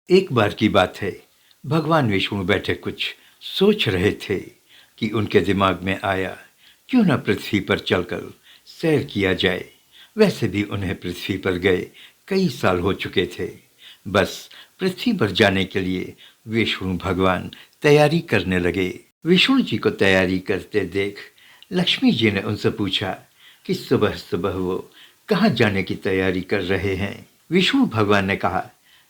एक बार की बात है, भगवान विष्णु बैठे कुछ सोच रहे थे कि उनके दिमाग में आया, क्यों न पृथ्वी पर चलकर सैर किया जाए। वैसे भी उन्हें पृथ्वी पर गए कई साल हो चुके थे। बस पृथ्वी पर जाने के लिए विष्णु भगवान तैयारी करने लगे। विष्णु जी को तैयारी करते देख लक्ष्मी जी ने उनसे पूछा कि सुबह सुबह वो कहाँ जाने की तैयारी कर रहे हैं। विष्णु भगवान ने कहा,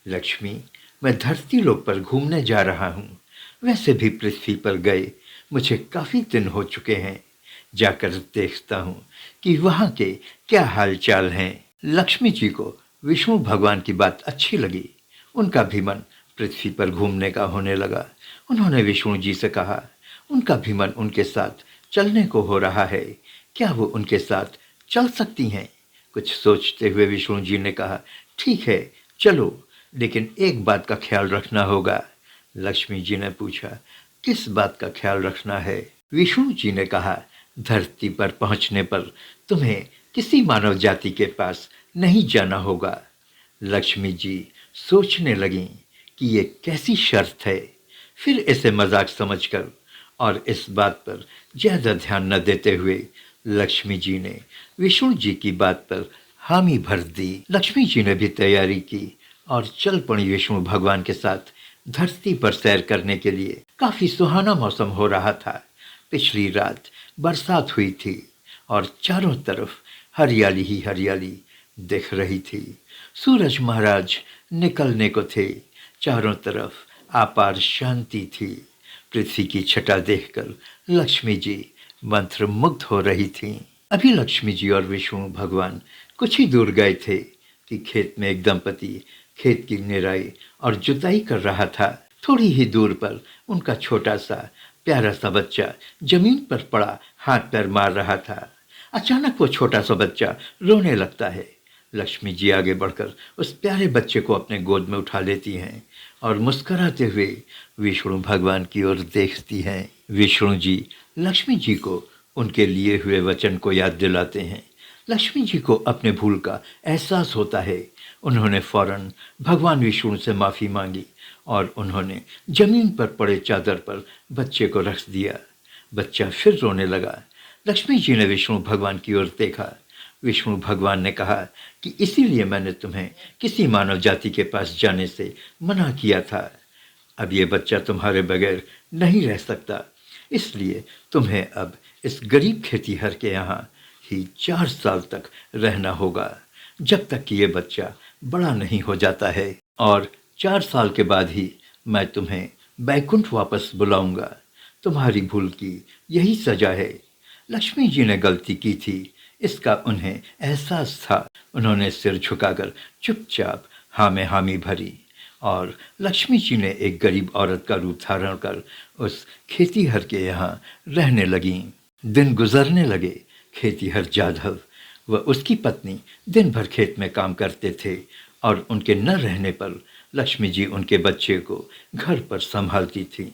लक्ष्मी, मैं धरती लोक पर घूमने जा रहा हूँ। वैसे भी पृथ्वी पर गए मुझे काफ़ी दिन हो चुके हैं। जाकर देखता हूँ कि वहाँ के क्या हाल चाल हैं। लक्ष्मी जी को विष्णु भगवान की बात अच्छी लगी। उनका भी मन पृथ्वी पर घूमने का होने लगा। उन्होंने विष्णु जी से कहा, उनका भी मन उनके साथ चलने को हो रहा है, क्या वो उनके साथ चल सकती हैं। कुछ सोचते हुए विष्णु जी ने कहा, ठीक है चलो, लेकिन एक बात का ख्याल रखना होगा। लक्ष्मी जी ने पूछा, किस बात का ख्याल रखना है। विष्णु जी ने कहा, धरती पर पहुंचने पर तुम्हें किसी मानव जाति के पास नहीं जाना होगा। लक्ष्मी जी सोचने लगीं कि ये कैसी शर्त है। फिर इसे मजाक समझकर और इस बात पर ज़्यादा ध्यान न देते हुए लक्ष्मी जी ने विष्णु जी की बात पर हामी भर दी। लक्ष्मी जी ने भी तैयारी की और चल पड़ी विष्णु भगवान के साथ धरती पर सैर करने के लिए। काफी सुहाना मौसम हो रहा था। पिछली रात बरसात हुई थी और चारों तरफ हरियाली ही हरियाली दिख रही थी। सूरज महाराज निकलने को थे। चारों तरफ अपार शांति थी। पृथ्वी की छटा देखकर लक्ष्मी जी मंत्रमुग्ध हो रही थीं। अभी लक्ष्मी जी और विष्णु भगवान कुछ ही दूर गए थे कि खेत में एक दंपति खेत की निराई और जुताई कर रहा था। थोड़ी ही दूर पर उनका छोटा सा प्यारा सा बच्चा जमीन पर पड़ा हाथ पैर मार रहा था। अचानक वो छोटा सा बच्चा रोने लगता है। लक्ष्मी जी आगे बढ़कर उस प्यारे बच्चे को अपने गोद में उठा लेती हैं और मुस्कुराते हुए विष्णु भगवान की ओर देखती हैं। विष्णु जी लक्ष्मी जी को उनके लिए हुए वचन को याद दिलाते हैं। लक्ष्मी जी को अपने भूल का एहसास होता है। उन्होंने फौरन भगवान विष्णु से माफ़ी मांगी और उन्होंने जमीन पर पड़े चादर पर बच्चे को रख दिया। बच्चा फिर रोने लगा। लक्ष्मी जी ने विष्णु भगवान की ओर देखा। विष्णु भगवान ने कहा कि इसीलिए मैंने तुम्हें किसी मानव जाति के पास जाने से मना किया था। अब ये बच्चा तुम्हारे बगैर नहीं रह सकता, इसलिए तुम्हें अब इस गरीब खेतीहर के यहाँ ही 4 साल तक रहना होगा, जब तक कि ये बच्चा बड़ा नहीं हो जाता है। और 4 साल के बाद ही मैं तुम्हें बैकुंठ वापस बुलाऊंगा। तुम्हारी भूल की यही सजा है। लक्ष्मी जी ने गलती की थी, इसका उन्हें एहसास था। उन्होंने सिर झुकाकर चुपचाप हाँ में हामी भरी और लक्ष्मी जी ने एक गरीब औरत का रूप धारण कर उस खेतीहर के यहाँ रहने लगीं। दिन गुजरने लगे। खेतीहर जाधव व उसकी पत्नी दिन भर खेत में काम करते थे और उनके न रहने पर लक्ष्मी जी उनके बच्चे को घर पर संभालती थी।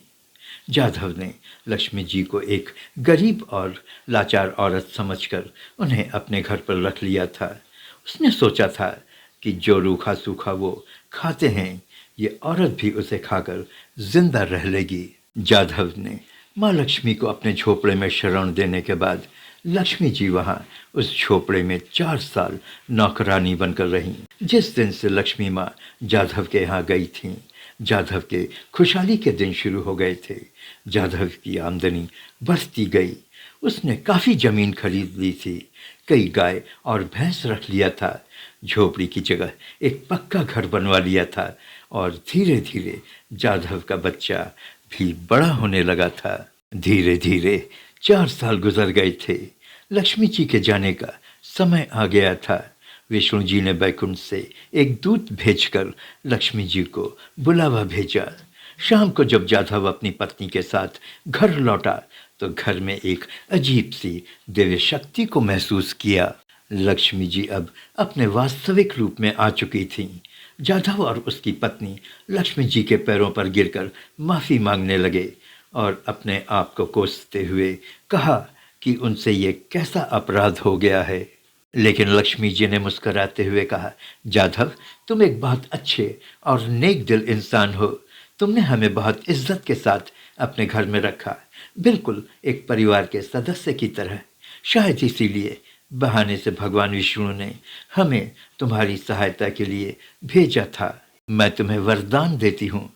जाधव ने लक्ष्मी जी को एक गरीब और लाचार औरत समझकर उन्हें अपने घर पर रख लिया था। उसने सोचा था कि जो रूखा सूखा वो खाते हैं, ये औरत भी उसे खाकर जिंदा रह लेगी। जाधव ने माँ लक्ष्मी को अपने झोपड़े में शरण देने के बाद लक्ष्मी जी वहाँ उस झोपड़े में 4 साल नौकरानी बनकर रहीं। जिस दिन से लक्ष्मी माँ जाधव के यहाँ गई थीं, जाधव के खुशहाली के दिन शुरू हो गए थे। जाधव की आमदनी बढ़ती गई। उसने काफ़ी ज़मीन खरीद ली थी, कई गाय और भैंस रख लिया था, झोपड़ी की जगह एक पक्का घर बनवा लिया था और धीरे धीरे जाधव का बच्चा भी बड़ा होने लगा था। धीरे धीरे 4 साल गुजर गए थे। लक्ष्मी जी के जाने का समय आ गया था। विष्णु जी ने बैकुंठ से एक दूत भेजकर लक्ष्मी जी को बुलावा भेजा। शाम को जब जाधव अपनी पत्नी के साथ घर लौटा तो घर में एक अजीब सी दिव्य शक्ति को महसूस किया। लक्ष्मी जी अब अपने वास्तविक रूप में आ चुकी थीं। जाधव और उसकी पत्नी लक्ष्मी जी के पैरों पर गिरकर माफ़ी मांगने लगे और अपने आप को कोसते हुए कहा कि उनसे ये कैसा अपराध हो गया है। लेकिन लक्ष्मी जी ने मुस्कुराते हुए कहा, जाधव, तुम एक बहुत अच्छे और नेक दिल इंसान हो। तुमने हमें बहुत इज्जत के साथ अपने घर में रखा, बिल्कुल एक परिवार के सदस्य की तरह। शायद इसीलिए बहाने से भगवान विष्णु ने हमें तुम्हारी सहायता के लिए भेजा था। मैं तुम्हें वरदान देती हूँ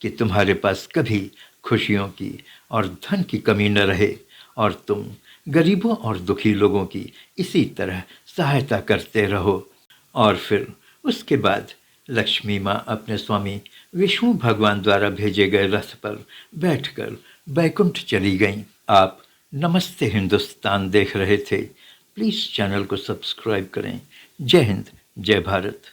कि तुम्हारे पास कभी खुशियों की और धन की कमी न रहे, और तुम गरीबों और दुखी लोगों की इसी तरह सहायता करते रहो। और फिर उसके बाद लक्ष्मी माँ अपने स्वामी विष्णु भगवान द्वारा भेजे गए रथ पर बैठकर बैकुंठ चली गईं। आप नमस्ते हिंदुस्तान देख रहे थे। प्लीज़ चैनल को सब्सक्राइब करें। जय हिंद, जय भारत।